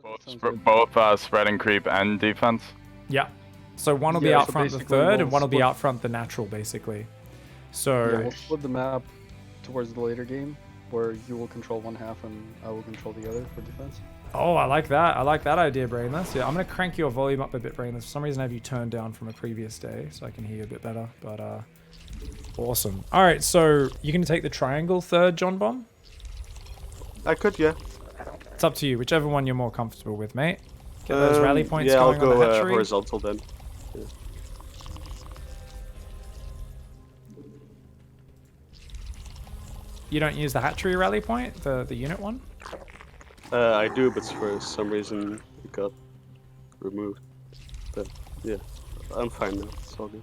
Both spread and creep and defense? Yeah. So one will be out front the third, and one will be out front the natural, basically. So yeah, we'll split the map towards the later game, where you will control one half and I will control the other for defense. Oh, I like that. I like that idea, Brainless. Yeah, I'm going to crank your volume up a bit, Brainless. For some reason, I have you turned down from a previous day, so I can hear you a bit better. But, awesome. All right, so you're going to take the triangle third, John Bomb? I could, yeah. It's up to you. Whichever one you're more comfortable with, mate. Get those rally points going I'll go on the hatchery. horizontal then. Yeah. You don't use the hatchery rally point, the unit one? I do, but for some reason it got removed. But yeah, I'm fine now. It's all good.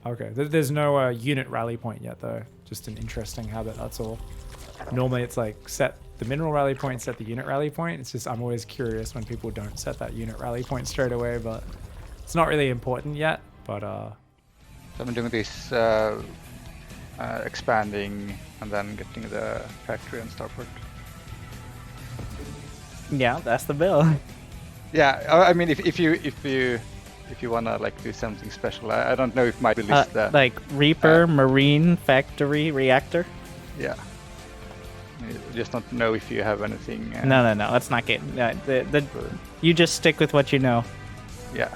Okay, there's no unit rally point yet, though. Just an interesting habit, that's all. Normally it's like set the mineral rally point, set the unit rally point. It's just I'm always curious when people don't set that unit rally point straight away, but it's not really important yet. But So I'm doing this expanding and then getting the factory and starport. Yeah, that's the bill. Yeah, I mean, if you wanna like do something special, I don't know if my build is the like Reaper, Marine, Factory, Reactor. yeah. I just don't know if you have anything. No. Let's not get. You just stick with what you know, Yeah.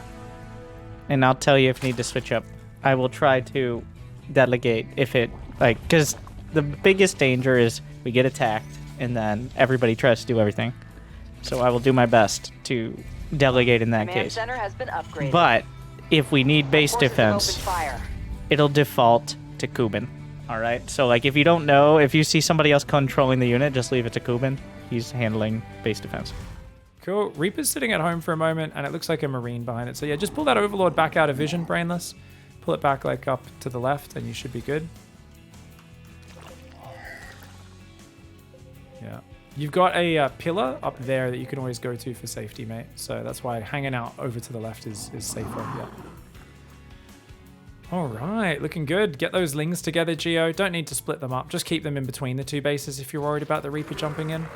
and I'll tell you if you need to switch up. I will try to delegate if it because the biggest danger is we get attacked and then everybody tries to do everything. So I will do my best to delegate in that case. Center has been upgraded. But if we need base Forces defense, open fire. it'll default to Kuban. All right. So like if you don't know, if you see somebody else controlling the unit, just leave it to Kuban. He's handling base defense. cool. Reaper's sitting at home for a moment, and it looks like a Marine behind it. So yeah, just pull that Overlord back out of vision, Brainless. Pull it back like up to the left, and you should be good. Yeah. You've got a pillar up there that you can always go to for safety, mate. So that's why hanging out over to the left is safer. Yeah. All right, looking good. Get those lings together, Geo. Don't need to split them up. Just keep them in between the two bases if you're worried about the Reaper jumping in.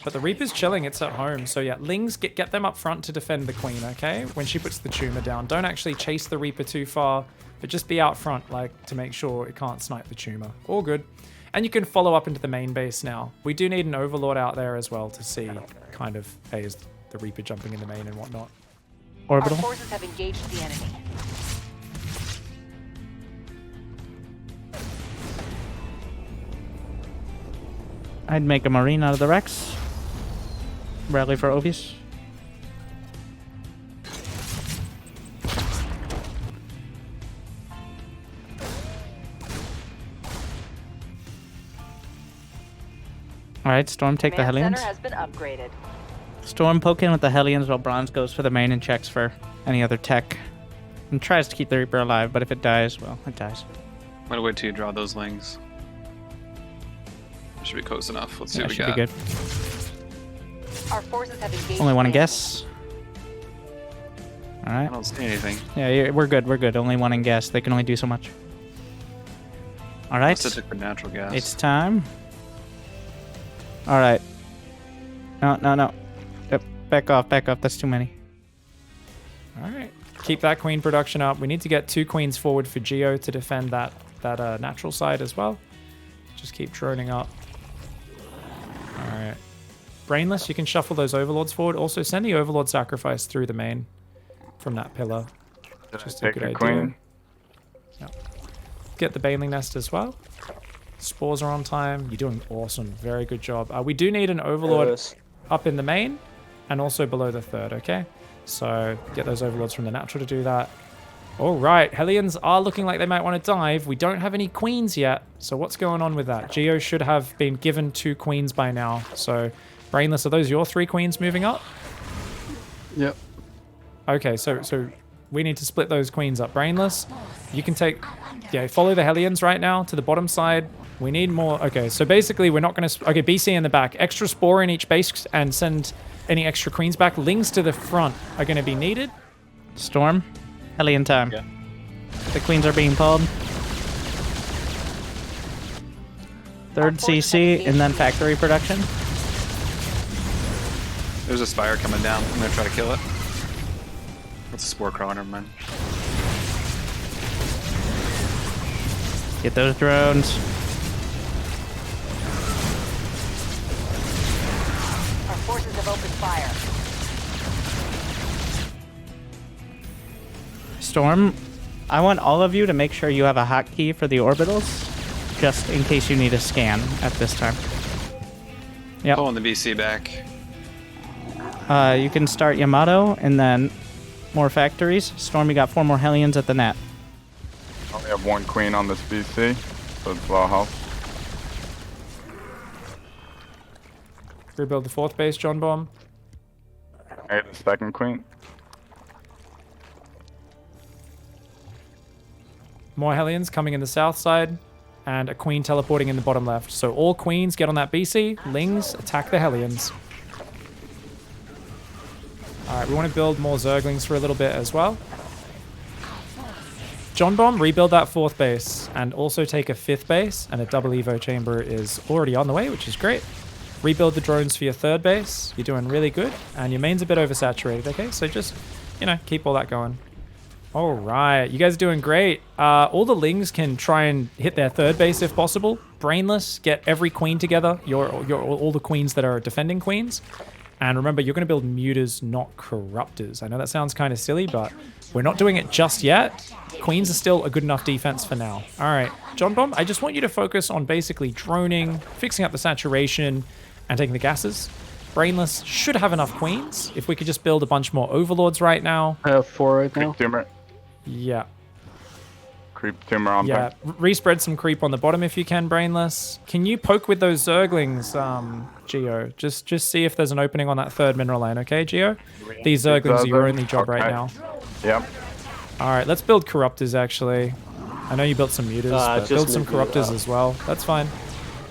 But the Reaper's chilling. It's at home. So yeah, lings, get them up front to defend the Queen, okay? When she puts the tumor down. Don't actually chase the Reaper too far, but just be out front, like, to make sure it can't snipe the tumor. All good. And you can follow up into the main base now. We do need an Overlord out there as well to see kind of, hey, is the Reaper jumping in the main and whatnot. Orbital. Our forces have engaged the enemy. I'd make a Marine out of the Rex. Rally for Ovius. Alright, Storm, take the Command Hellions. center has been upgraded. Storm, poke in with the Hellions while Bronze goes for the main and checks for any other tech. And tries to keep the Reaper alive, but if it dies, well, it dies. I'm gonna wait till you draw those lings. Should be close enough. Let's see what we should got. be good. Our forces have engaged. Only one the guess. I Alright. don't see anything. Yeah, we're good, we're good. Only one in guess. They can only do so much. Alright. Let's stick with natural gas. It's time. Alright. No. Yep, back off. That's too many. All right. Keep that queen production up. We need to get 2 queens forward for Geo to defend that natural side as well. Just keep droning up. All right. Brainless, you can shuffle those Overlords forward. Also, send the Overlord sacrifice through the main from that pillar. Just a good idea. Queen? Yep. Get the Baneling Nest as well. Spores are on time. You're doing awesome. Very good job. We do need an Overlord up in the main and also below the third, okay? So get those Overlords from the natural to do that. All right, Hellions are looking like they might want to dive. We don't have any queens yet. So what's going on with that? Geo should have been given 2 queens by now. So Brainless, are those your 3 queens moving up? Yep. Okay, so we need to split those queens up. Brainless, you can take... Yeah, follow the Hellions right now to the bottom side. We need more... Okay, so basically we're not going to... Okay, BC in the back. Extra Spore in each base and send any extra queens back. Lings to the front are going to be needed. Storm, Hellion time. Yeah. The queens are being pulled. Third Our forces CC have and then factory production. There's a spire coming down. I'm gonna try to kill it. That's a spore crawler, never mind. Get those drones. Our forces have opened fire. Storm, I want all of you to make sure you have a hotkey for the orbitals, just in case you need a scan at this time. Yep. Pulling the BC back. You can start Yamato and then more factories. Storm, you got 4 more Hellions at the net. I only have 1 queen on this BC, so it's low health. Rebuild the 4th base, John Bomb. I have the 2nd queen. More Hellions coming in the south side, and a queen teleporting in the bottom left. So all queens get on that BC. Lings attack the Hellions. Alright, we want to build more Zerglings for a little bit as well. John Bomb, rebuild that 4th base, and also take a 5th base, and a double Evo chamber is already on the way, which is great. Rebuild the drones for your 3rd base. You're doing really good, and your main's a bit oversaturated, okay? So just, keep all that going. All right, you guys are doing great. All the Lings can try and hit their 3rd base if possible. Brainless, get every queen together. All the queens that are defending queens. And remember, you're going to build muters, not corruptors. I know that sounds kind of silly, but we're not doing it just yet. Queens are still a good enough defense for now. All right, John Bomb, I just want you to focus on basically droning, fixing up the saturation, and taking the gases. Brainless should have enough queens. If we could just build a bunch more overlords right now. I have 4 right now. Creep tumor. Yeah. Creep tumor on Yeah, respread some creep on the bottom if you can, Brainless. Can you poke with those Zerglings, Geo? Just see if there's an opening on that 3rd mineral lane, okay, Geo? These Zerglings are your only job right now. Yep. Alright, let's build Corruptors, actually. I know you built some Muters, but build some Corruptors as well. That's fine.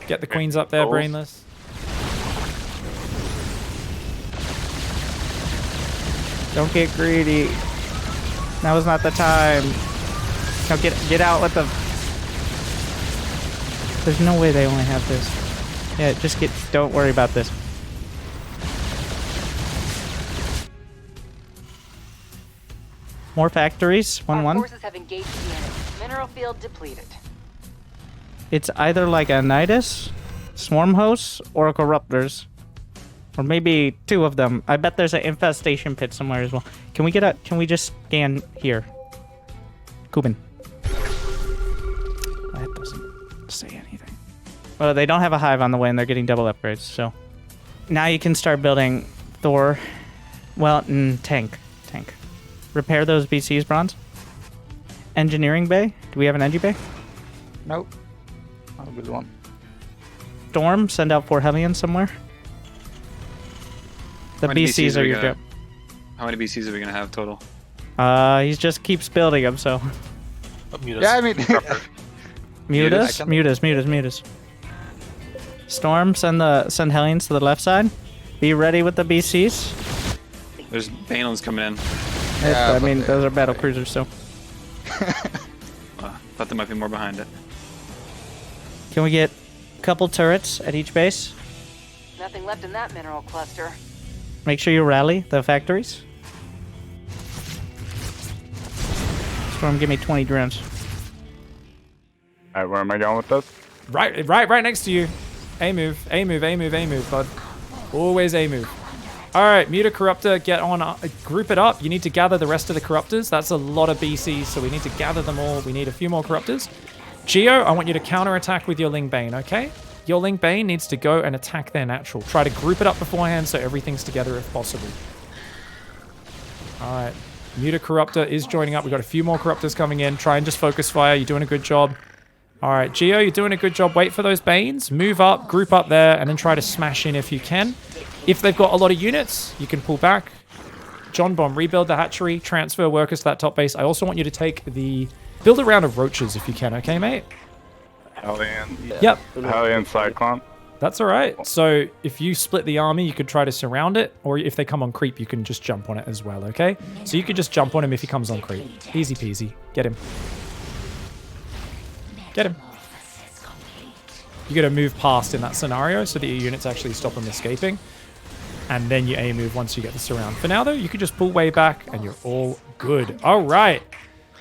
Get the queens up there, Brainless. Don't get greedy. Now is not the time. Now get out with the... There's no way they only have this. Yeah, just don't worry about this. More factories. 1-1. Our forces have engaged the enemy. Mineral field depleted. It's either like a Nidus, Swarm Hosts, or a Corruptors. Or maybe 2 of them. I bet there's an infestation pit somewhere as well. Can we just scan here? Kubin. That doesn't say anything. Well, they don't have a hive on the way and they're getting double upgrades, so. Now you can start building Thor. Well, tank. Repair those BCs, Bronze. Engineering bay. Do we have an engie bay? Nope. I'll build one. Storm, send out 4 Hellions somewhere. The BCs are your job. How many BCs are we gonna have total? He just keeps building them, so. Yeah, I mean... Mutas. Storm, send Hellions to the left side. Be ready with the BCs. There's Banelins coming in. Yeah, I mean, those are Battlecruisers, so. Thought there might be more behind it. Can we get a couple turrets at each base? Nothing left in that mineral cluster. Make sure you rally the factories. Storm, give me 20 drones. Alright, where am I going with this? Right next to you. A move, bud. Always A move. Alright, Muta Corruptor, get on, group it up. You need to gather the rest of the Corruptors. That's a lot of BCs, so we need to gather them all. We need a few more Corruptors. Geo, I want you to counterattack with your Ling Bane, okay? Your Ling Bane needs to go and attack their natural. Try to group it up beforehand so everything's together if possible. Alright, Muta Corruptor is joining up. We've got a few more Corruptors coming in. Try and just focus fire. You're doing a good job. Alright, Geo, you're doing a good job. Wait for those Banes. Move up, group up there, and then try to smash in if you can. If they've got a lot of units, you can pull back. John Bomb, rebuild the hatchery, transfer workers to that top base. I also want you to take the... Build a round of roaches if you can, okay, mate? Hellion. Yep. Hellion Cyclone. That's all right. So if you split the army, you could try to surround it, or if they come on creep, you can just jump on it as well, okay? So you could just jump on him if he comes on creep. Easy peasy. Get him. Get him. You got to move past in that scenario so that your units actually stop him escaping. and then you A move once you get the surround. For now, though, you can just pull way back, and you're all good. All right.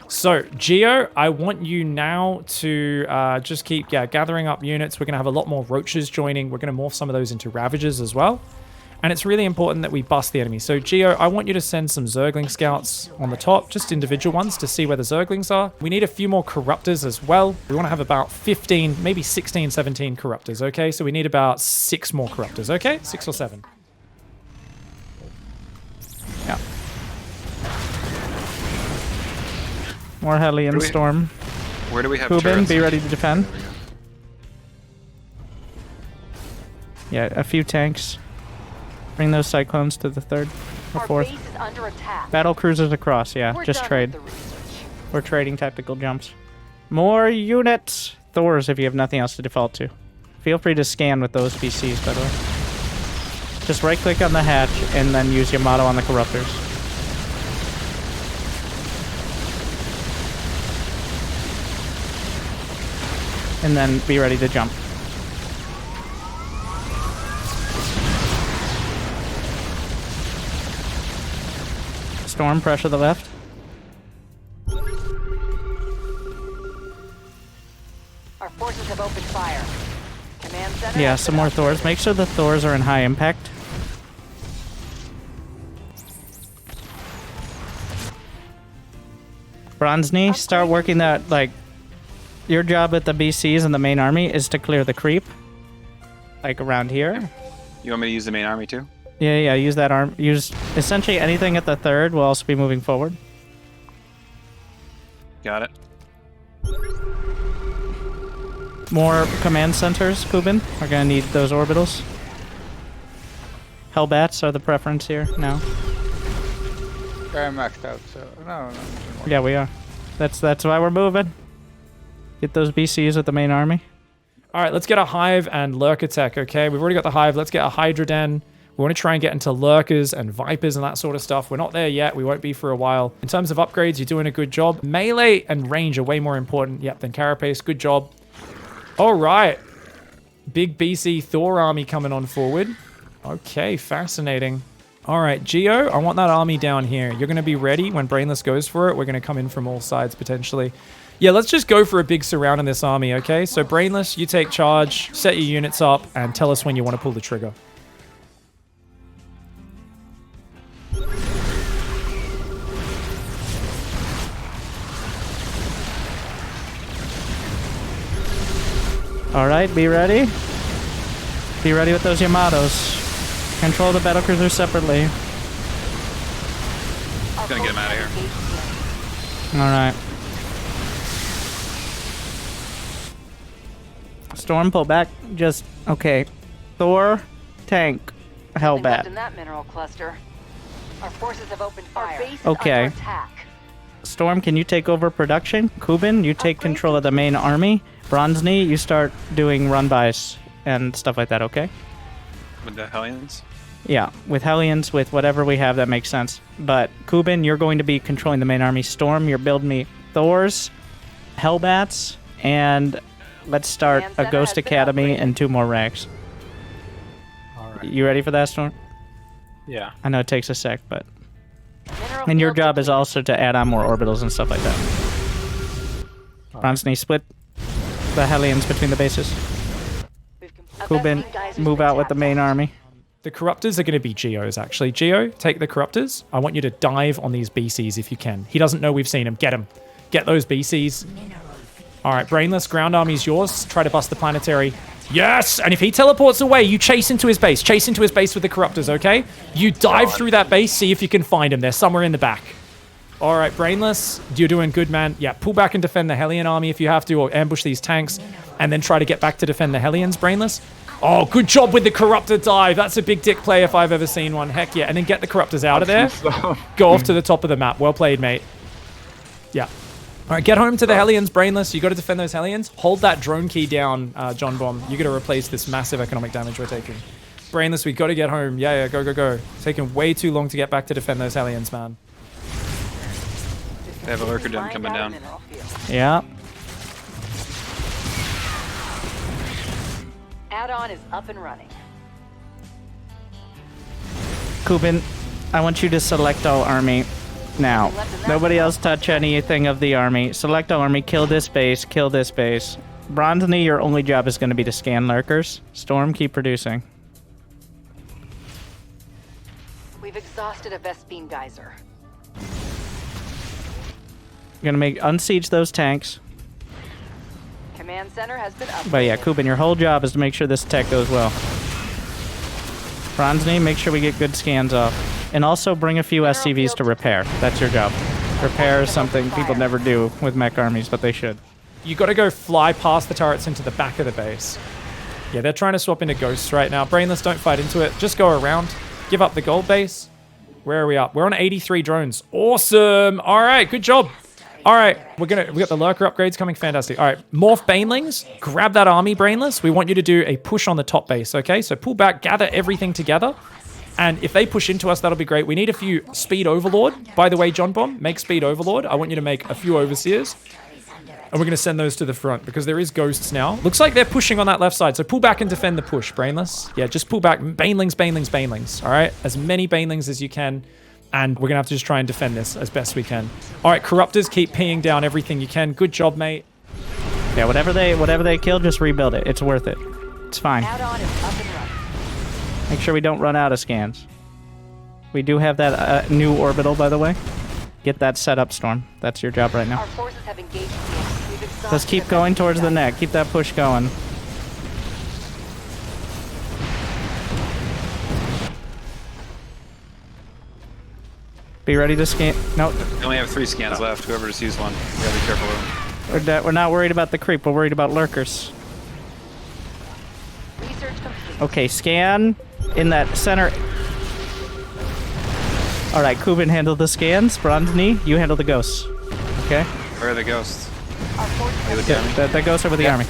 So, Geo, I want you now to just keep gathering up units. We're going to have a lot more Roaches joining. We're going to morph some of those into Ravagers as well. And it's really important that we bust the enemy. So, Geo, I want you to send some Zergling scouts on the top, just individual ones, to see where the Zerglings are. We need a few more Corruptors as well. We want to have about 15, maybe 16, 17 Corruptors, okay? So we need about 6 more Corruptors, okay? 6 or 7. Yeah. More Hellion Storm. Where do we have Kubin, turrets? be ready to defend. There we go. Yeah, a few tanks. Bring those Cyclones to the 3rd or Our 4th. base is under attack. Battlecruisers across, yeah. We're Just done trade. with the research. We're trading tactical jumps. More units! Thors if you have nothing else to default to. Feel free to scan with those PCs, by the way. Just right click on the hatch and then use your motto on the Corruptors. And then be ready to jump. Storm, pressure the left. Our forces have opened fire. Command center. Yeah, has some been more upgraded. Thors. Make sure the Thors are in high impact. Bronze Knee, start working that, like, your job with the BCs and the main army is to clear the creep. Like, around here. You want me to use the main army too? Yeah, use that arm. Use essentially anything at the 3rd will also be moving forward. Got it. More command centers, Kubin. We're gonna need those orbitals. Hellbats are the preference here now. I'm maxed out, so no. Yeah, we are. That's why we're moving. Get those BCs with the main army. All right, let's get a Hive and Lurker tech, okay? We've already got the Hive. Let's get a Hydra Den. We want to try and get into Lurkers and Vipers and that sort of stuff. We're not there yet. We won't be for a while. In terms of upgrades, you're doing a good job. Melee and range are way more important, than Carapace. Good job. All right. Big BC Thor army coming on forward. Okay, fascinating. All right, Geo, I want that army down here. You're going to be ready when Brainless goes for it. We're going to come in from all sides, potentially. Yeah, let's just go for a big surround in this army, okay? So, Brainless, you take charge, set your units up, and tell us when you want to pull the trigger. All right, be ready. Be ready with those Yamatos. Control the Battlecruisers separately. Gonna get him out of here. All right. Storm, pull back. Just, okay. Thor, tank, Nothing left Hellbat. in that mineral cluster. Our forces have opened fire. Our base is Okay. under attack. Storm, can you take over production? Kubin, you take control of the main army. Bronze Knee, you start doing run-bys and stuff like that, okay? With the Hellions? Yeah, with Hellions, with whatever we have that makes sense. But Kubin, you're going to be controlling the main army. Storm, you're building me Thors, Hellbats, and let's start Command a center Ghost has been Academy upgraded. and 2 more rags. Alright. You ready for that, Storm? Yeah. I know it takes a sec, but... Mineral And your field job is depleted. also to add on more orbitals and stuff like that. Bronze Knee, split the Hellions between the bases. We've Kubin, Best geysers move been out with the tapped. main army. The Corruptors are going to be Geo's, actually. Geo, take the Corruptors. I want you to dive on these BCs if you can. He doesn't know we've seen him. Get him. Get those BCs. All right, Brainless, ground army's yours. Try to bust the planetary. Yes! And if he teleports away, you chase into his base. Chase into his base with the Corruptors, okay? You dive through that base, see if you can find him. They're somewhere in the back. All right, Brainless, you're doing good, man. Yeah, pull back and defend the Hellion army if you have to, or ambush these tanks, and then try to get back to defend the Hellions, Brainless. Oh, good job with the Corruptor dive. That's a big dick play if I've ever seen one. Heck yeah. And then get the Corruptors out of there. Go off to the top of the map. Well played, mate. Yeah. All right, get home to the Hellions, Brainless. You got to defend those Hellions. Hold that drone key down, John Bomb. You got to replace this massive economic damage we're taking. Brainless, we got to get home. Yeah, go, go, go. It's taking way too long to get back to defend those Hellions, man. They have a Lurker Den Find coming out down. mineral field. Yeah. Add-on is up and running. Kubin, I want you to select all army now. Nobody else touch anything of the army. Select all army, kill this base, kill this base. Bronzeny, your only job is going to be to scan lurkers. Storm, keep producing. We've exhausted a Vespine geyser. You're going to unsiege those tanks. Command center has been upgraded. But yeah, Kubin, your whole job is to make sure this tech goes well. Bronzeny, make sure we get good scans off. And also bring a few SCVs to repair. That's your job. Repair is something people never do with mech armies, but they should. You got to go fly past the turrets into the back of the base. Yeah, they're trying to swap into ghosts right now. Brainless, don't fight into it. Just go around. Give up the gold base. Where are we up? We're on 83 drones. Awesome. All right, good job. All right, we got the lurker upgrades coming. Fantastic. All right, morph banelings. Grab that army, Brainless. We want you to do a push on the top base, okay? So pull back, gather everything together. And if they push into us, that'll be great. We need a few speed overlord. By the way, John Bomb, make speed overlord. I want you to make a few overseers. And we're going to send those to the front because there is ghosts now. Looks like they're pushing on that left side. So pull back and defend the push, Brainless. Yeah, just pull back. Banelings, banelings, banelings. All right? As many banelings as you can. And we're going to have to just try and defend this as best we can. All right, Corruptors, keep pinging down everything you can. Good job, mate. Yeah, whatever they kill, just rebuild it. It's worth it. It's fine. Add-on is up and running. Make sure we don't run out of scans. We do have that new orbital, by the way. Get that set up, Storm. That's your job right now. Our forces have engaged the We've exhausted Let's keep going towards the neck. Keep that push going. Be ready to scan. No, We only have 3 scans left. Whoever just used one. You gotta be careful of them. we're not worried about the creep. We're worried about lurkers. research complete. Okay, scan in that center. All right, Kubin, handle the scans. Bronzeny, you handle the ghosts. Okay? Where are the ghosts? Our forces They look have at me. The ghosts are with the army.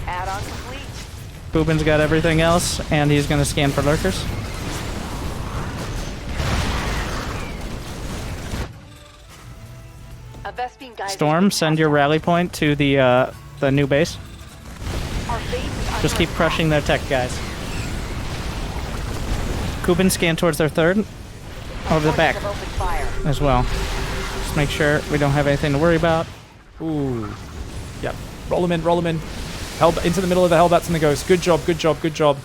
add-on complete. Kubin's got everything else, and he's going to scan for lurkers. A Vespine geyser. Storm, send your rally point to the new base. Our base is under Just keep attack. crushing their tech, guys. Kubin, scan towards their third. Over the Forces back have opened fire. as well. Just make sure we don't have anything to worry about. Ooh. Yep. Roll them in, roll them in. Into the middle of the Hellbats and the Ghosts. Good job, good job, good job.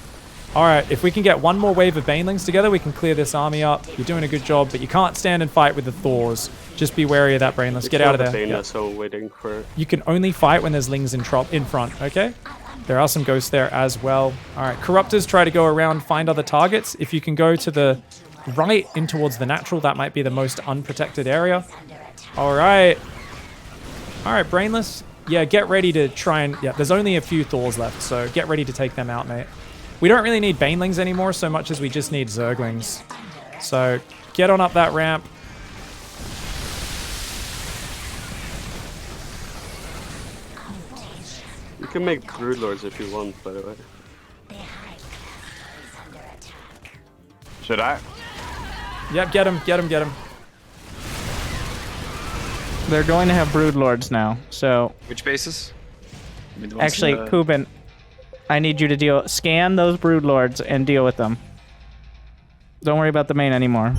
All right, if we can get one more wave of Banelings together, we can clear this army up. You're doing a good job, but you can't stand and fight with the Thors. Just be wary of that, Brainless. Get out of there. Dana, Yep. so waiting for. You can only fight when there's Lings in front, okay? There are some Ghosts there as well. All right, Corruptors, try to go around, find other targets. If you can go to the right in towards the natural, that might be the most unprotected area. All right. All right, Brainless. Yeah, get ready to try and... Yeah, there's only a few Thors left, so get ready to take them out, mate. We don't really need Banelings anymore so much as we just need Zerglings. So get on up that ramp. You can make Broodlords if you want, by the way. Should I? Yep, get him, get him, get him. They're going to have Broodlords now, so... Which bases? I mean, the ones Actually, in the- Kubin, I need you to scan those Broodlords and deal with them. Don't worry about the main anymore.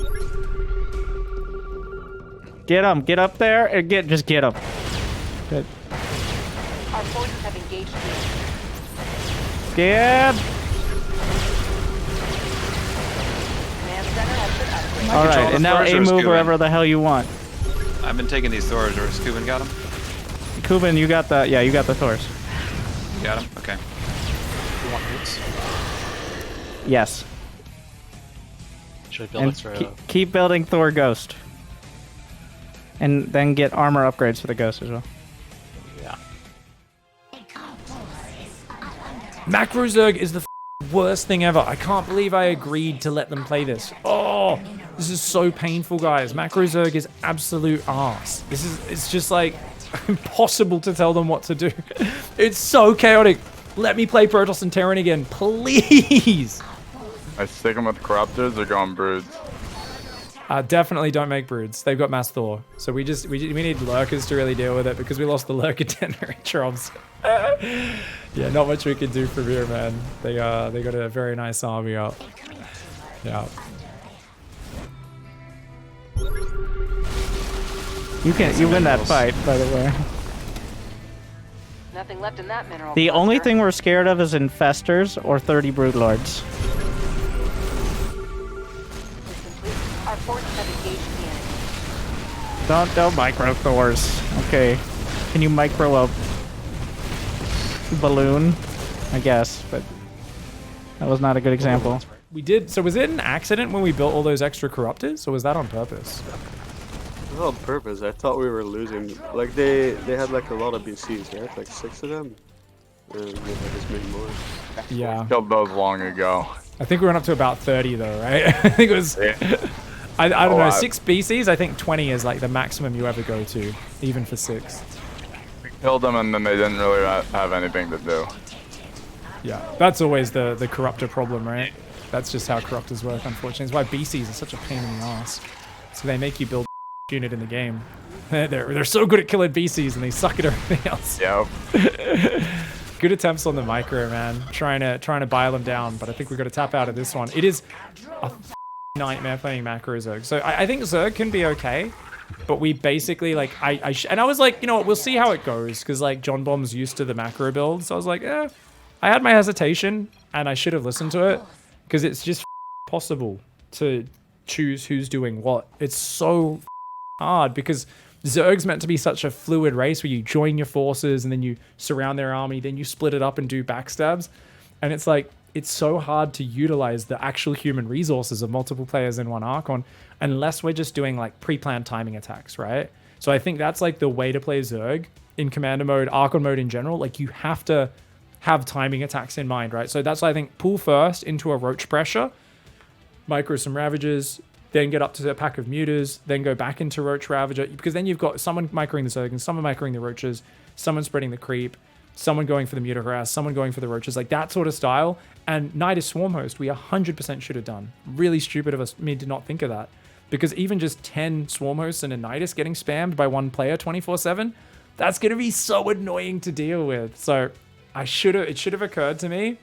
Get them, get up there, and just get them. Good. Our forces have engaged the Get. command center has been upgraded. All control right, the and now Thors or A is move Kubin? wherever the hell you want. I've been taking these Thors, or has Kubin got them? Kubin, you got the you got the Thors. Got them? Okay. You want roots? Yes. Should I build And extra? keep building Thor Ghost. And then get armor upgrades for the Ghost as well. Yeah. Macro Zerg is the worst thing ever. I can't believe I agreed to let them play this. Oh, this is so painful, guys. Macro Zerg is absolute arse. It's just like impossible to tell them what to do. It's so chaotic. Let me play Protoss and Terran again, please. I stick them with Corruptors or going Broods. Definitely don't make broods. They've got mass Thor. So we need lurkers to really deal with it because we lost the lurker generators. Yeah, not much we can do from here, man. They got a very nice army up. Yeah. You win that fight, by the way. Nothing left in that mineral. The only cluster. thing we're scared of is infestors or 30 broodlords. Is complete. Our forces have engaged the enemy. Don't micro Thors. Okay. Can you micro a balloon? I guess, but that was not a good example. We did. So was it an accident when we built all those extra corruptors, or was that on purpose? It was on purpose. I thought we were losing. Like they had like a lot of BCs, right? Like 6 of them. And they just made more. Yeah. Killed those long ago. I think we went up to about 30 though, right? I think it was. I don't know. 6 BCs. I think 20 is like the maximum you ever go to, even for 6. We killed them and then they didn't really have anything to do. Yeah, that's always the corruptor problem, right? That's just how corruptors work, unfortunately. It's why BCs are such a pain in the ass. So they make you build unit in the game. They're so good at killing BCs and they suck at everything else. Yep. Good attempts on the micro, man. Trying to buy them down, but I think we've got to tap out of this one. It is a nightmare playing macro Zerg. So I think Zerg can be okay, but we basically like and I was like, you know what, we'll see how it goes because like John Bomb's used to the macro build, so I was like, I had my hesitation and I should have listened to it because it's just possible to choose who's doing what. It's so hard because Zerg's meant to be such a fluid race where you join your forces and then you surround their army, then you split it up and do backstabs. And it's like, it's so hard to utilize the actual human resources of multiple players in one Archon unless we're just doing like pre-planned timing attacks, right? So I think that's like the way to play Zerg in Commander mode, Archon mode in general. Like you have to have timing attacks in mind, right? So that's why I think pull first into a roach pressure, micro some Ravagers, then get up to a pack of Muters, then go back into Roach Ravager, because then you've got someone microing the Zerg, someone microing the Roaches, someone spreading the creep, someone going for the Muter Harass, someone going for the Roaches, like that sort of style. And Nidus Swarm Host, we 100% should have done. Really stupid of me to not think of that. Because even just 10 Swarm Hosts and a Nidus getting spammed by one player 24/7, that's going to be so annoying to deal with. So it should have occurred to me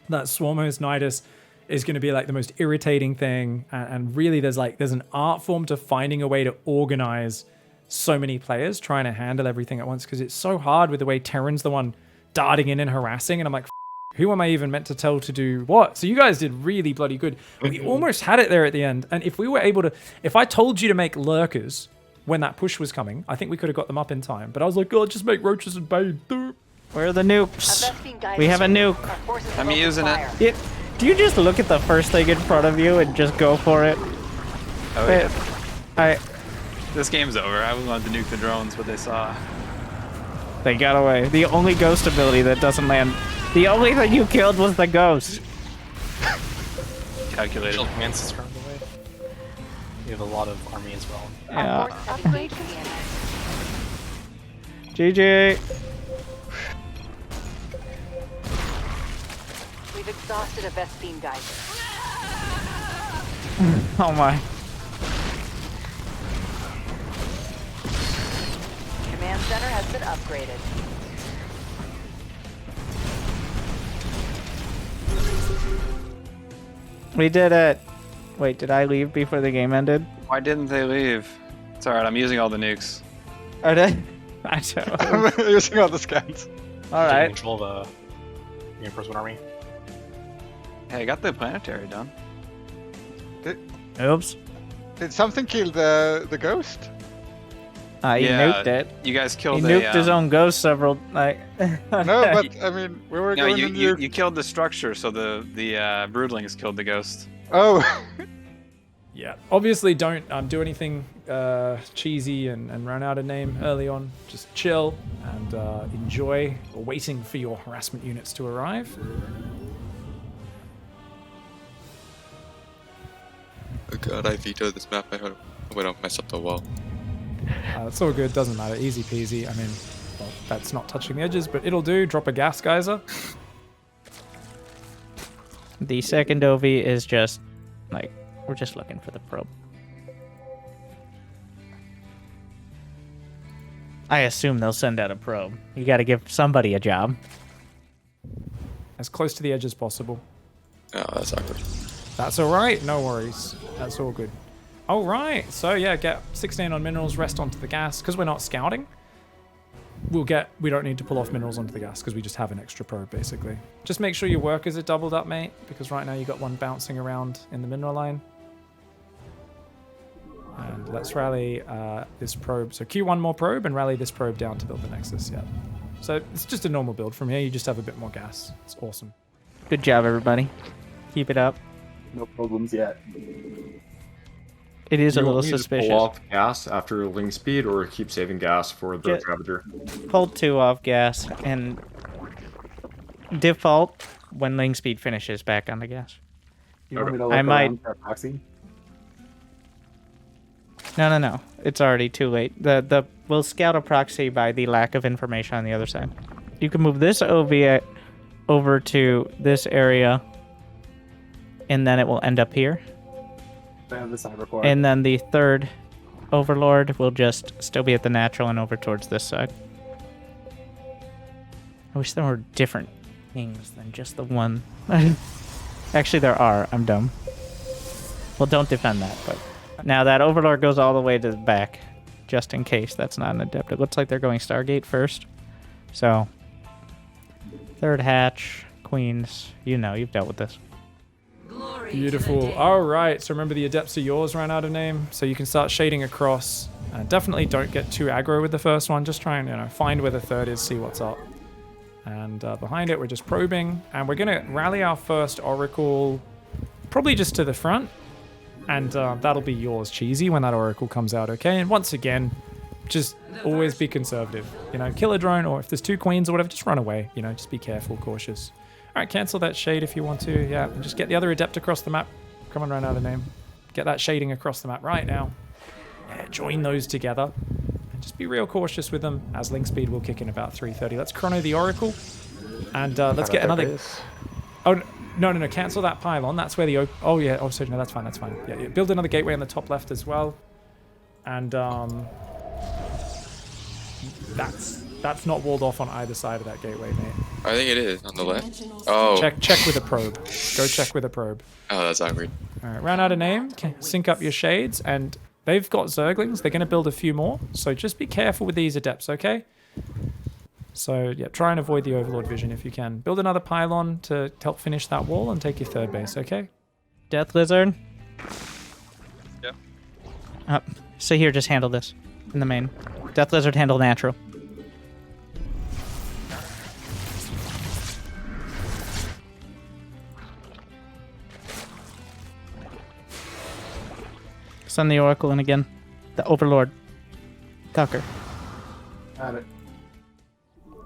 that Swarm Host Nidus is going to be like the most irritating thing, and really there's an art form to finding a way to organize so many players trying to handle everything at once, because it's so hard with the way Terran's the one darting in and harassing, and I'm like, who am I even meant to tell to do what? So you guys did really bloody good. We almost had it there at the end, and if we were able to, if I told you to make lurkers when that push was coming, I think we could have got them up in time, but I was like, God, just make Roaches and Bane. Where are the nukes? We have a nuke. I'm using it. Do you just look at the first thing in front of you and just go for it? Oh yeah. This game's over. I wanted to nuke the drones, but they saw. They got away. The only ghost ability that doesn't land. The only thing you killed was the ghost. Calculated. Shield Command System, by the way. You have a lot of army as well. Yeah. Our forces have engaged the enemy. GG. We've exhausted a Vespine geyser. Oh my. Command center has been upgraded. We did it. Wait, did I leave before the game ended? Why didn't they leave? It's alright, I'm using all the nukes. Are they? I don't. I'm using all the scans. All Taking right. control of the reinforcement army. Hey, I got the planetary done. Oops. Did something kill the ghost? He Yeah, nuked it. You guys He killed nuked his own ghost several. Like. No, but I mean, we were No, going you, to you nuke. you killed the structure, so the broodlings killed the ghost. Oh. Yeah, obviously don't do anything cheesy and run out of name early on. Just chill and enjoy waiting for your harassment units to arrive. Oh god, I vetoed this map. I hope I don't mess up the wall. It's all good, doesn't matter, easy peasy. I mean, well, that's not touching the edges, but it'll do. Drop a gas geyser. The second OV is just like we're just looking for the probe. I assume they'll send out a probe. You got to give somebody a job. As close to the edge as possible. Oh, that's awkward. That's all right. No worries. That's all good. All right. So yeah, get 16 on minerals, rest onto the gas. Because we're not scouting, we don't need to pull off minerals onto the gas because we just have an extra probe, basically. Just make sure your workers are doubled up, mate, because right now you got one bouncing around in the mineral line. And let's rally this probe. So Q1 more probe and rally this probe down to build the Nexus. Yeah. So it's just a normal build from here. You just have a bit more gas. It's awesome. Good job, everybody. Keep it up. No problems yet. It is a You little want me to suspicious. pull off gas after ling speed, or keep saving gas for the Ravager? Pull 2 off gas and default when ling speed finishes back on the gas. You want me to I look might. around for a proxy? No. It's already too late. We'll scout a proxy by the lack of information on the other side. You can move this OV over to this area, and then it will end up here. I have the cyber core. And then the third overlord will just still be at the natural and over towards this side. I wish there were different things than just the one. Actually, there are. I'm dumb. Well, don't defend that, but... Now that overlord goes all the way to the back, just in case that's not an adept. It looks like they're going Stargate first. So, third hatch, queens, you know, you've dealt with this. Beautiful. All right. So remember the adepts are yours, ran out of name. So you can start shading across. Definitely don't get too aggro with the first one. Just try and, find where the third is, see what's up. And behind it, we're just probing. And we're going to rally our first Oracle probably just to the front. And that'll be yours, Cheesy, when that Oracle comes out, okay? And once again, just always be conservative. Kill a drone, or if there's 2 queens or whatever, just run away. Just be careful, cautious. All right, cancel that shade if you want to. Yeah, and just get the other adept across the map. Come on, run out of name. Get that shading across the map right now. Yeah, join those together. And just be real cautious with them, as link speed will kick in about 3:30. Let's chrono the Oracle. And let's get another... Oh, no. Cancel that pylon. That's where the... Oh, yeah. Oh, sorry. No, that's fine. Yeah. Build another gateway on the top left as well. And that's not walled off on either side of that gateway, mate. I think it is on the left. Oh. Check with a probe. Go check with a probe. Oh, that's awkward. All right. Ran out of name. Sync up your shades. And they've got Zerglings. They're going to build a few more. So just be careful with these adepts, okay? So, yeah, try and avoid the Overlord vision if you can. Build another pylon to help finish that wall and take your third base, okay? Death Lizard. Yeah. So here, just handle this in the main. Death Lizard, handle natural. Send the Oracle in again. The Overlord. Tucker. Got it.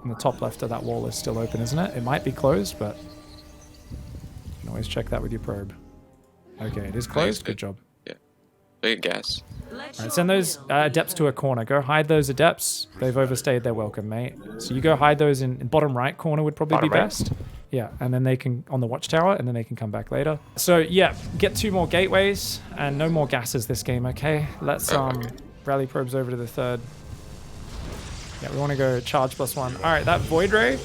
And the top left of that wall is still open, isn't it? It might be closed, but you can always check that with your probe. Okay, it is closed. Good job. Yeah. Look at gas. Alright, send those adepts to a corner. Go hide those adepts. They've overstayed their welcome, mate. So you go hide those in bottom right corner would probably be best. Yeah, and then they can, on the watchtower, and then they can come back later. So yeah, get 2 more gateways, and no more gases this game, okay? Let's rally probes over to the third. Yeah, we want to go charge +1. All right, that Void Ray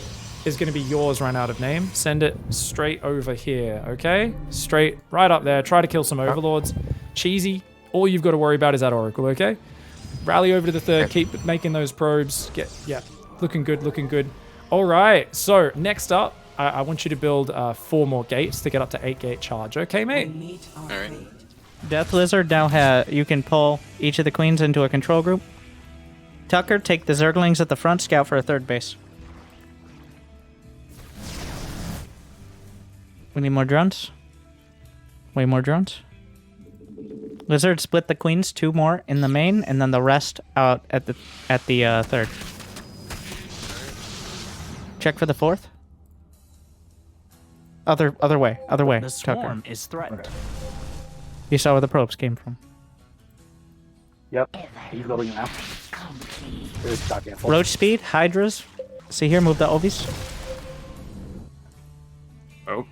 is going to be yours, run out of name. Send it straight over here, okay? Straight right up there. Try to kill some Overlords. Cheesy. All you've got to worry about is that Oracle, okay? Rally over to the third. Keep making those probes. Yeah, looking good. All right, so next up, I want you to build 4 more gates to get up to 8-gate charge, okay, mate? All right. Death Lizard now you can pull each of the queens into a control group. Tucker, take the Zerglings at the front, scout for a third base. We need more drones. Way more drones. Lizard, split the queens, 2 more in the main, and then the rest out at the third. Check for the 4th. Other way. The swarm Tucker. is threatened. You saw where the probes came from. Yep. He's building it now. There's gigantic. Roach speed, Hydras. See here, move the Ovis. Oh.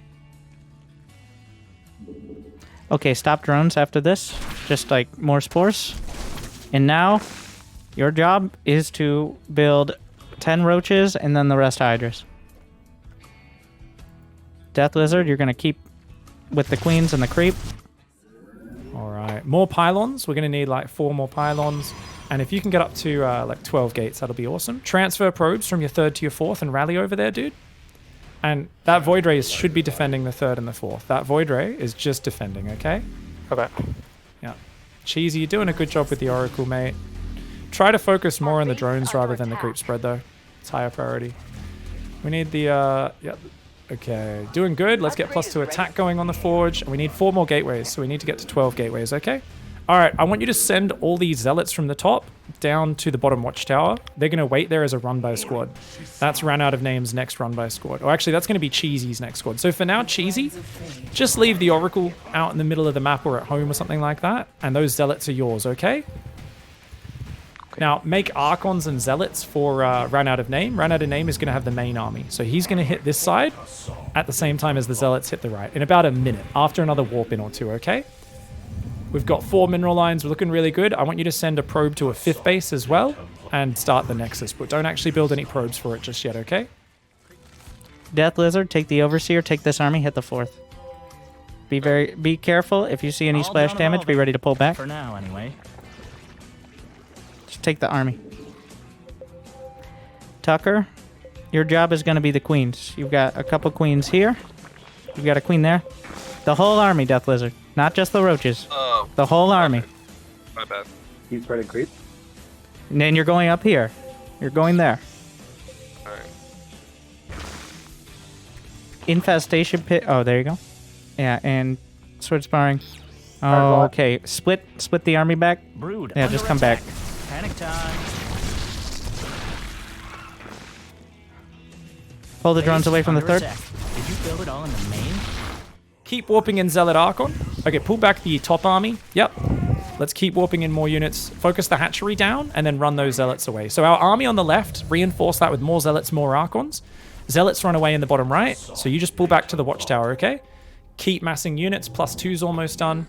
Okay, stop drones after this. Just like more spores. And now, Your job is to build 10 roaches and then the rest hydras. Death Lizard, you're going to keep with the queens and the creep. All right, more pylons. We're going to need like 4 more pylons. And if you can get up to like 12 gates, that'll be awesome. Transfer probes from your 3rd to your 4th and rally over there, dude. And that Void Ray should be defending the 3rd and the 4th. That Void Ray is just defending, okay? Okay. Yeah. Cheesy, you're doing a good job with the Oracle, mate. Try to focus more on the drones rather than the creep spread, though. It's higher priority. We need the, yeah. Okay, doing good. Let's get +2 attack going on the Forge. And we need 4 more gateways, so we need to get to 12 gateways, okay? All right, I want you to send all these zealots from the top down to the bottom watchtower. They're going to wait there as a run-by squad. That's Ran Out of Name's next run-by squad. Or actually, that's going to be Cheesy's next squad. So for now, Cheesy, just leave the Oracle out in the middle of the map or at home or something like that. And those zealots are yours, okay? Now, make Archons and Zealots for Ran Out of Name. Ran Out of Name is going to have the main army. So he's going to hit this side at the same time as the Zealots hit the right. In about a minute, after another warp in or 2, okay? We've got 4 mineral lines. We're looking really good. I want you to send a probe to a 5th base as well and start the Nexus. But don't actually build any probes for it just yet, okay? Death Lizard, take the Overseer, take this army, hit the 4th. Be careful. If you see any splash damage, be ready to pull back. For now, anyway. Just take the army. Tucker, your job is going to be the queens. You've got a couple queens here. You've got a queen there. The whole army, Death Lizard. Not just the roaches. The whole army. My bad. He's ready to creep. And then you're going up here. You're going there. Alright. Infestation pit. Oh, there you go. Yeah, and sword sparring. Oh, okay. Split the army back. Brood. Yeah, just come back. Panic time. Pull the drones away from the 3rd. Did you build it all in the main? Keep warping in Zealot Archon. Okay, pull back the top army. Yep. Let's keep warping in more units. Focus the hatchery down and then run those Zealots away. So our army on the left, reinforce that with more Zealots, more Archons. Zealots run away in the bottom right. So you just pull back to the watchtower, okay? Keep massing units. +2's almost done.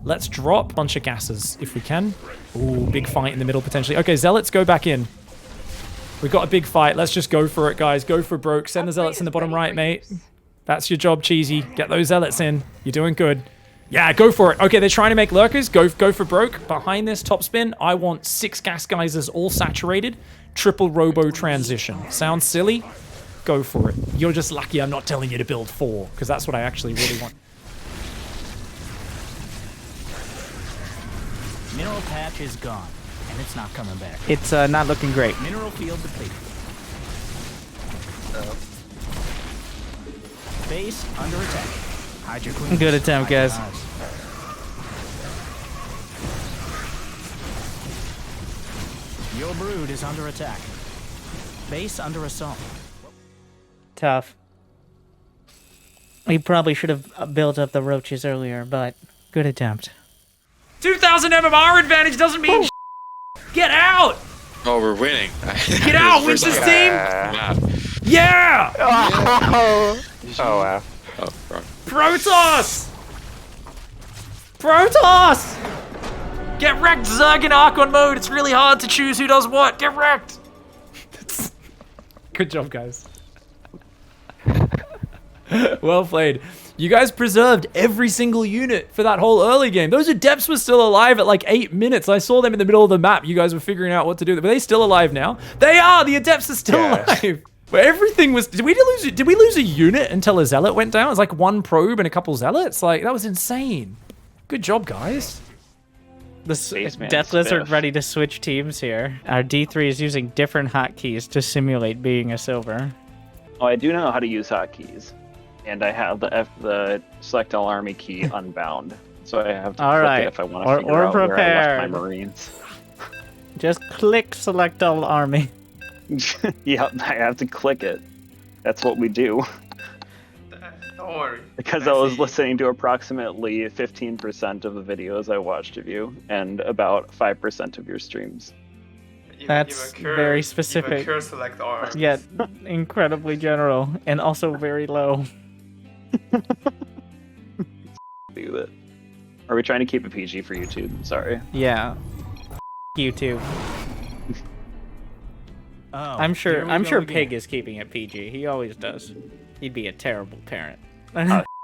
Let's drop a bunch of gases if we can. Ooh, big fight in the middle potentially. Okay, Zealots, go back in. We've got a big fight. Let's just go for it, guys. Go for broke. Send the Zealots in the bottom right, mate. That's your job, Cheesy. Get those Zealots in. You're doing good. Yeah, go for it. Okay, they're trying to make lurkers. Go for broke. Behind this top spin, I want 6 gas geysers all saturated. Triple robo transition. Sounds silly? Go for it. You're just lucky I'm not telling you to build 4, because that's what I actually really want. Mineral patch is gone, and it's not coming back. It's not looking great. Mineral field depleted. Base under attack. Hide your queen. Good attempt, guys. Your brood is under attack. Base under assault. Tough. We probably should have built up the roaches earlier, but good attempt. 2,000 MMR advantage doesn't mean Get out! Oh, we're winning. Get out, Winch's team! Yeah! Oh wow. Oh, wrong. Protoss! Protoss! Get wrecked, Zerg in Archon mode. It's really hard to choose who does what. Get wrecked! Good job, guys. Well played. You guys preserved every single unit for that whole early game. Those Adepts were still alive at like 8 minutes. I saw them in the middle of the map. You guys were figuring out what to do. But are they still alive now? They are! The Adepts are still alive! But everything was... Did we lose a unit until a Zealot went down? It was like 1 probe and a couple Zealots? Like, that was insane. Good job, guys. The Death Lizard ready to switch teams here. Our D3 is using different hotkeys to simulate being a silver. Oh, I do know how to use hotkeys. And I have the select all army key unbound. So I have to click it if I want to figure out where I left my Marines. Just click select all army. Yep, I have to click it. That's what we do. Don't worry. Because I was listening to approximately 15% of the videos I watched of you, and about 5% of your streams. That's very specific. Select arms. Yet incredibly general, and also very low. Do that. Are we trying to keep it PG for YouTube? Sorry. Yeah. YouTube. I'm sure. here we I'm go sure again. Pig is keeping it PG. He always does. He'd be a terrible parent.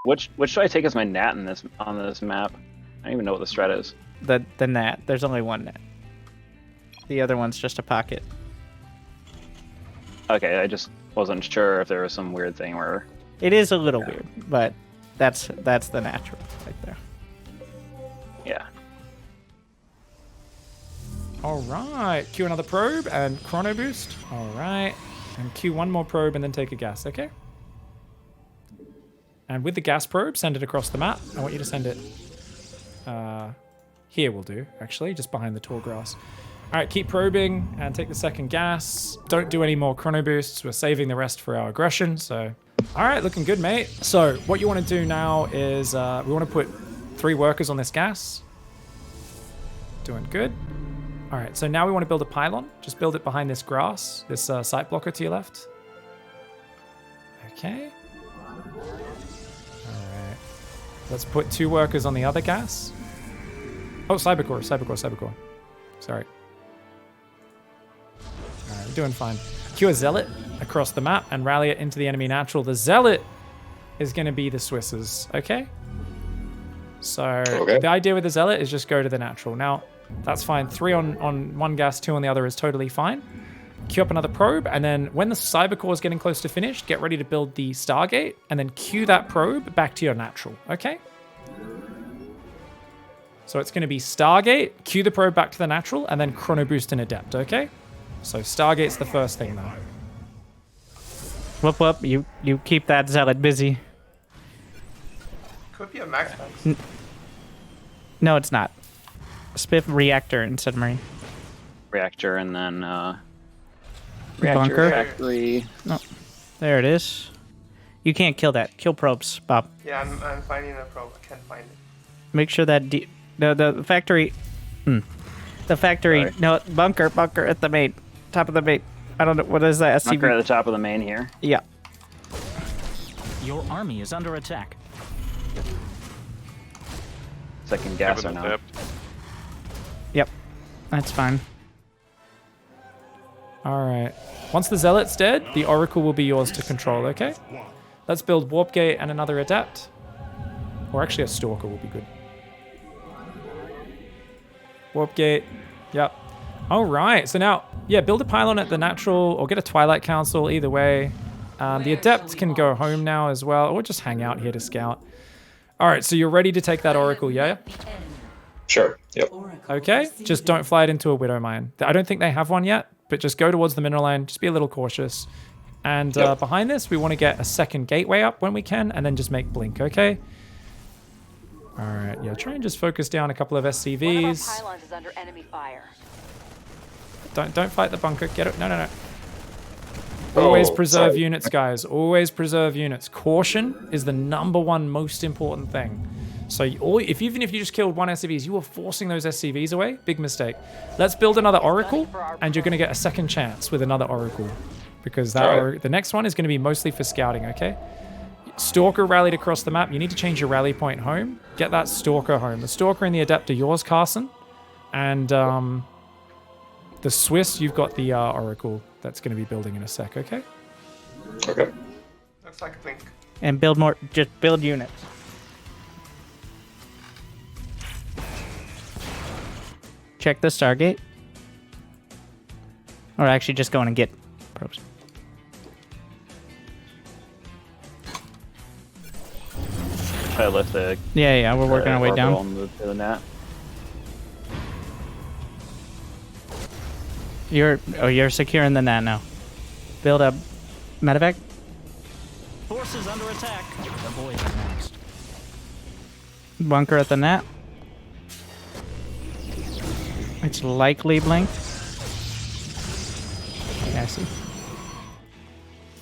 Which should I take as my nat in this on this map? I don't even know what the strat is. the gnat. There's only one gnat. The other one's just a pocket. Okay, I just wasn't sure if there was some weird thing where. It is a little weird, but that's the natural right there. Yeah. All right, Q another probe and chrono boost. All right, and Q one more probe and then take a gas, okay? And with the gas probe, send it across the map. I want you to send it here will do, actually, just behind the tall grass. All right, keep probing and take the second gas. Don't do any more chrono boosts. We're saving the rest for our aggression, so. All right, looking good, mate. So what you want to do now is we want to put 3 workers on this gas. Doing good. All right, so now we want to build a pylon. Just build it behind this grass, this site blocker to your left. Okay. All right. Let's put 2 workers on the other gas. Oh, cybercore. Sorry. All right, we're doing fine. Cue a zealot across the map and rally it into the enemy natural. The zealot is going to be the Swissers, okay? So the idea with the zealot is just go to the natural. Now, that's fine. 3 on one gas, 2 on the other is totally fine. Queue up another probe, and then when the cybercore is getting close to finished, get ready to build the Stargate, and then queue that probe back to your natural, okay? So it's going to be Stargate, queue the probe back to the natural, and then chrono boost and adept, okay? So Stargate's the first thing though. Whoop. You keep that zealot busy. Could be a max max. No, it's not. Spiff reactor instead of marine. Reactor and then Bunker. factory. No, there it is. You can't kill that. Kill probes, Bob. Yeah, I'm finding a probe. I can't find it. Make sure that the factory. The factory. Sorry. No, bunker at the main, top of the main. I don't know what is that. SCV? Bunker at the top of the main here. Yeah. Your army is under attack. Second gas or not? Yep. That's fine. All right. Once the zealot's dead, the oracle will be yours to control, okay? Let's build warp gate and another adept. Or actually a stalker will be good. Warp gate. Yep. All right. So now, yeah, build a pylon at the natural or get a Twilight Council, either way. The adept can go home now as well, or just hang out here to scout. All right, so you're ready to take that oracle, yeah? Sure. Yep. Okay, just don't fly it into a Widow Mine. I don't think they have one yet, but just go towards the mineral line. Just be a little cautious. And behind this, we want to get a second gateway up when we can, and then just make blink, okay? All right, yeah, try and just focus down a couple of SCVs. One of our pylons is under enemy fire. Don't fight the bunker. Get it. No. Always preserve units, guys. Always preserve units. Caution is the #1 most important thing. So even if you just killed 1 SCVs, you were forcing those SCVs away. Big mistake. Let's build another Oracle, and you're going to get a second chance with another Oracle. Because the next one is going to be mostly for scouting, okay? Stalker rallied across the map. You need to change your rally point home. Get that Stalker home. The Stalker and the Adept are yours, Carson. And the Swiss, you've got the Oracle that's going to be building in a sec, okay? Okay. Looks like a blink. And build more, just build units. Check the Stargate. Or actually just go in and get probes. Try to lift the... Yeah, we're working our way down. And move to the net. You're securing the net now. Build up medevac. Forces under attack. The boys are next. Bunker at the net. It's likely blinked. Yeah, I see.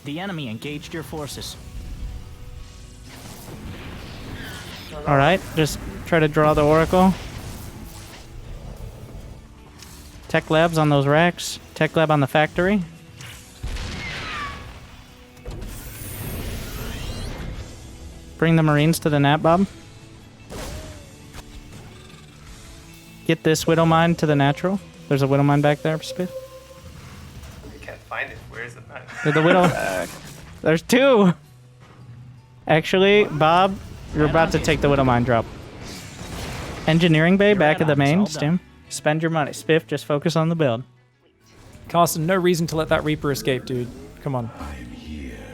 The enemy engaged your forces. All right, just try to draw the Oracle. Tech labs on those racks. Tech lab on the factory. Bring the Marines to the nap, Bob. Get this Widow Mine to the natural. There's a Widow Mine back there, Spiff. find it. Where is it, man? The Widow. There's two. Actually, Bob, you're about to take the Widow Mine drop. Engineering bay, back of the main, Stim. Spend your money. Spiff, just focus on the build. Carson, no reason to let that Reaper escape, dude. Come on.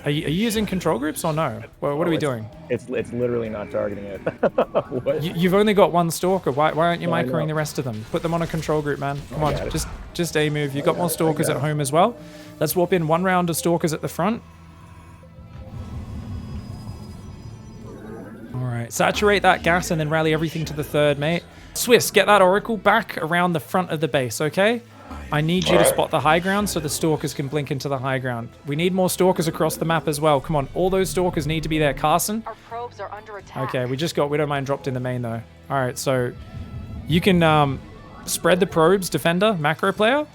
Are you using control groups or no? Well, what are we doing? It's literally not targeting it. What? You've only got one Stalker. Why aren't you microing the rest of them? Put them on a control group, man. Come on, just A move. You got more Stalkers at home as well. Let's warp in 1 round of Stalkers at the front. All right, saturate that gas and then rally everything to the third, mate. Swiss, get that Oracle back around the front of the base, okay? I need you to spot the high ground so the Stalkers can blink into the high ground. We need more Stalkers across the map as well. Come on, all those Stalkers need to be there. Carson? Our probes are under attack. Okay, we just got Widowmine dropped in the main though. All right, so you can spread the probes, defender, macro player.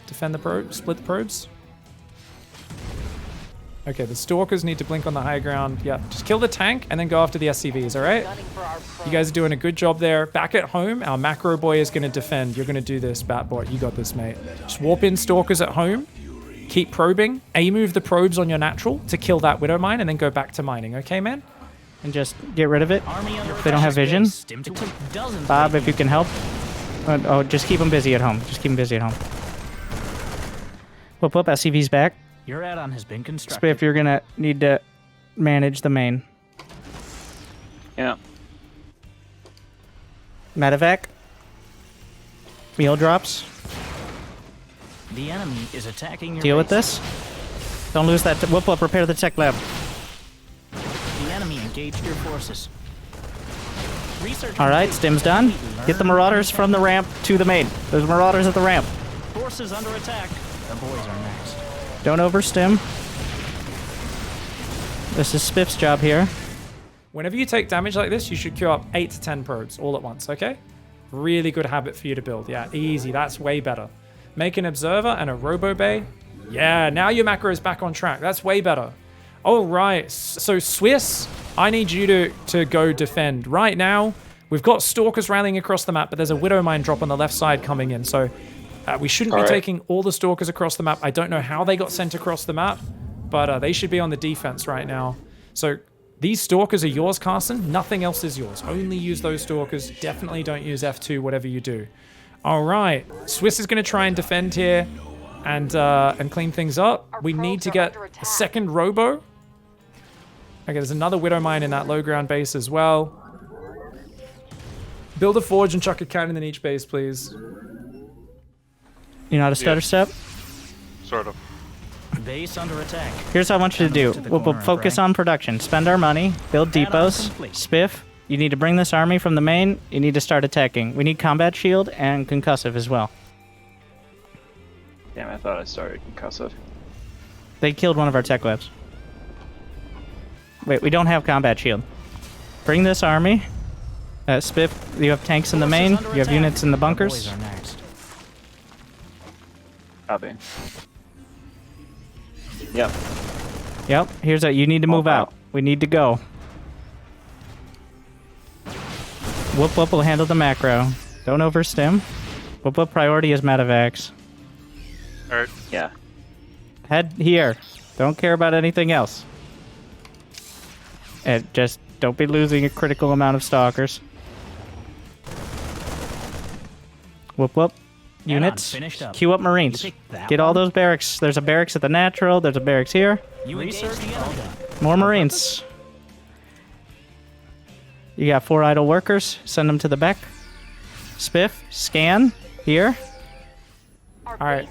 Defend the probes, split the probes. Okay, the Stalkers need to blink on the high ground. Yeah, just kill the tank and then go after the SCVs, all right? You guys are doing a good job there. Back at home, our macro boy is going to defend. You're going to do this, Batbot. You got this, mate. Just warp in Stalkers at home. Keep probing. A-move the probes on your natural to kill that Widow Mine and then go back to mining, okay, man? And just get rid of it. If they don't have vision. Bob, if you can help. Oh, just keep them busy at home. Just keep them busy at home. Whoop, whoop, SCV's back. Your add-on has been constructed. Spiff, you're gonna need to manage the main. Yeah. Medevac. Meal drops. The enemy is attacking your Deal with base. this. Don't lose that. Whoop, whoop, repair the tech lab. The enemy engaged your forces. All right, Stim's done. Get the Marauders from the ramp to the main. There's Marauders at the ramp. Forces under attack. The boys are next. Don't overstim. This is Spiff's job here. Whenever you take damage like this, you should queue up 8 to 10 probes all at once, okay? Really good habit for you to build. Yeah, easy. That's way better. Make an Observer and a Robo Bay. Yeah, now your macro is back on track. That's way better. All right. So, Swiss, I need you to go defend. Right now, we've got Stalkers rallying across the map, but there's a Widow Mine drop on the left side coming in. So, we shouldn't be taking all the Stalkers across the map. I don't know how they got sent across the map, but they should be on the defense right now. So these Stalkers are yours, Carson. Nothing else is yours. Only use those Stalkers. Definitely don't use F2, whatever you do. All right. Swiss is going to try and defend here and clean things up. We need to get a second Robo. Okay, there's another Widow Mine in that low ground base as well. Build a forge and chuck a cannon in each base, please. You know how to stutter step? Sort of. Base under attack. Here's what I want you to do. We'll focus on production. Spend our money. Build depots. Spiff, you need to bring this army from the main. You need to start attacking. We need combat shield and concussive as well. Damn, I thought I started concussive. They killed one of our tech labs. Wait, we don't have combat shield. Bring this army. Spiff, you have tanks in the main. You have units in the bunkers. Copy. Yep. Yep. Here's a. You need to move out. We need to go. Whoop Whoop will handle the macro. Don't overstim. Whoop Whoop priority is medevacs. Alright. Yeah. Head here. Don't care about anything else. And just don't be losing a critical amount of stalkers. Whoop Whoop. Units, queue up Marines. Get all those barracks. There's a barracks at the natural. There's a barracks here. More Marines. You got 4 idle workers. Send them to the back. Spiff, scan. Here. All right.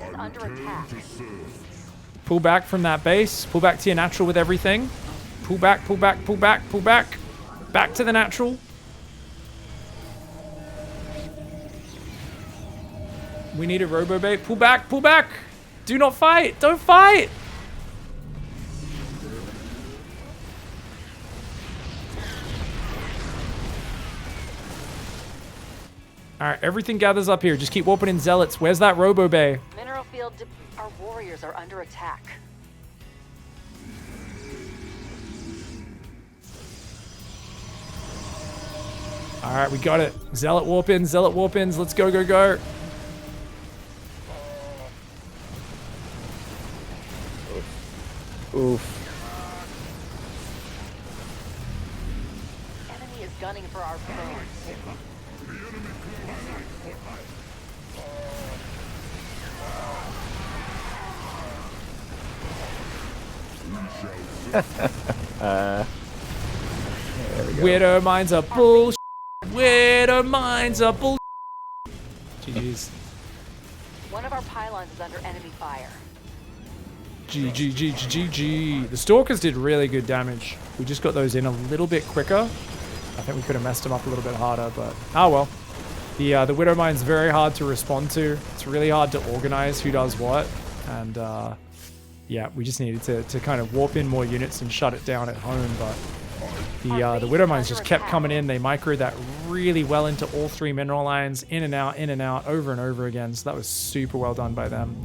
Pull back from that base. Pull back to your natural with everything. Pull back, pull back, pull back, pull back. Back to the natural. We need a Robo Bait. Pull back, pull back. Do not fight. Don't fight. All right, everything gathers up here. Just keep warping in Zealots. Where's that Robo Bay? Mineral field. Our warriors are under attack. All right, we got it. Zealot warp ins, Zealot warp ins. Let's go, go, go. Oof. Enemy is gunning for our phones. Widow mines are bull. Widow mines are bull. GG's. One of our pylons is under enemy fire. GG. The Stalkers did really good damage. We just got those in a little bit quicker. I think we could have messed them up a little bit harder, but oh well. The Widow Mine's very hard to respond to. It's really hard to organize who does what. And yeah, we just needed to kind of warp in more units and shut it down at home, but the Widow Mines just kept coming in. They microed that really well into all 3 mineral lines, in and out, over and over again. So that was super well done by them.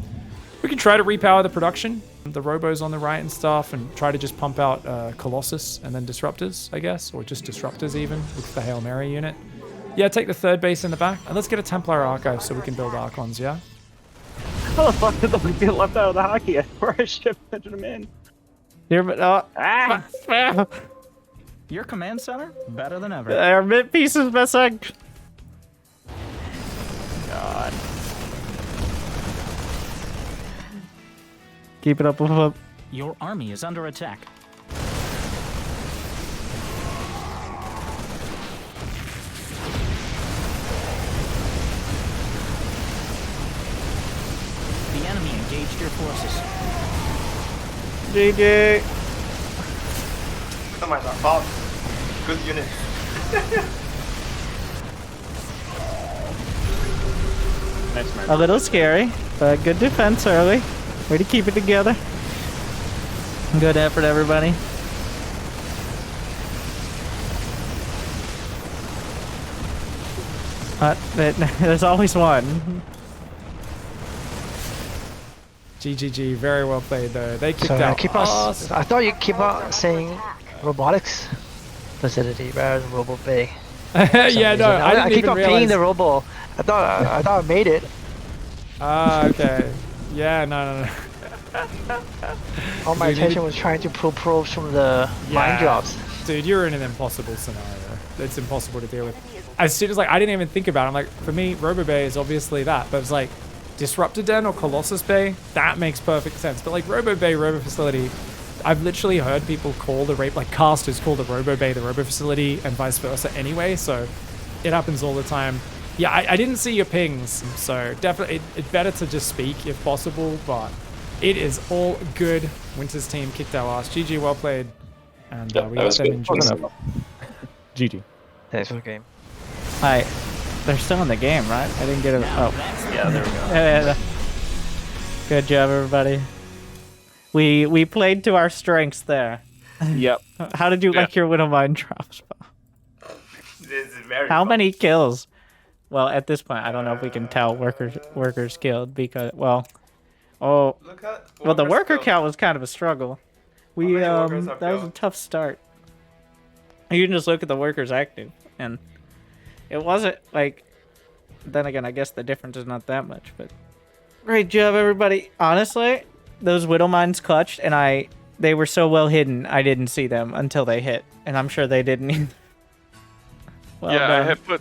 We can try to repower the production, the robos on the right and stuff, and try to just pump out Colossus and then Disruptors, I guess, or just Disruptors even with the Hail Mary unit. Yeah, take the 3rd base in the back, and let's get a Templar Archive so we can build Archons, yeah? How the fuck did we get left out of the hockey before I shipped them in? Your command center? Better than ever. Our mid piece is missing. God. Keep it up. Your army is under attack. The enemy engaged your forces. GG. Oh my god, Bob. Good unit. Nice, man. A little scary, but good defense early. Way to keep it together. Good effort, everybody. There's always one. GGG, very well played though. They kicked out. I thought you keep on saying robotics facility rather than Robo Bay. Yeah, no, I keep on paying the Robo. I thought I made it. Ah, okay. Yeah, no. All my attention was trying to pull probes from the mine drops. Dude, you're in an impossible scenario. It's impossible to deal with. As soon as I didn't even think about it. I'm like, for me, Robo Bay is obviously that, but it's like Disruptor Den or Colossus Bay, that makes perfect sense. But like Robo Bay, Robo Facility, I've literally heard people call the casters call the Robo Bay the Robo Facility and vice versa anyway, so it happens all the time. Yeah, I didn't see your pings, so definitely it's better to just speak if possible, but it is all good. Winter's team kicked our ass. GG, well played. And we let them enjoy. GG. Thanks for the game. Hi. They're still in the game, right? I didn't get it. Oh. Yeah, there we go. Yeah. Good job, everybody. We played to our strengths there. Yep. How did you like your Widow Mine drops? This is very How fun. many kills? Well, at this point, I don't know if we can tell workers killed because, well, the worker count was kind of a struggle. That was a tough start. You can just look at the workers active, and it wasn't like. Then again, I guess the difference is not that much, but great job, everybody. Honestly, those Widow Mines clutched, and they were so well hidden, I didn't see them until they hit, and I'm sure they didn't either. Well yeah, done. I had put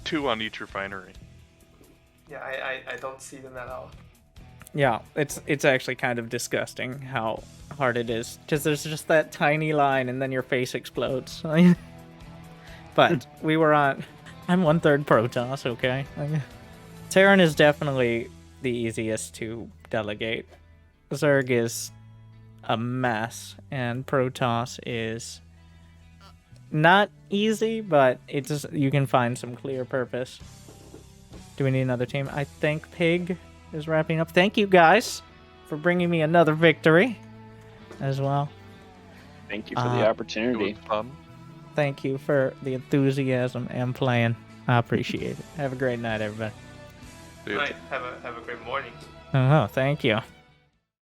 2 on each refinery. Yeah, I don't see them at all. Yeah, it's actually kind of disgusting how hard it is. Because there's just that tiny line and then your face explodes. But we were on... I'm 1/3 Protoss, okay? Terran is definitely the easiest to delegate. Zerg is a mess, and Protoss is not easy, but you can find some clear purpose. Do we need another team? I think Pig is wrapping up. Thank you guys for bringing me another victory as well. Thank you for the opportunity. Thank you for the enthusiasm and playing. I appreciate it. Have a great night, everybody. Right. Have a great morning. Oh, thank you.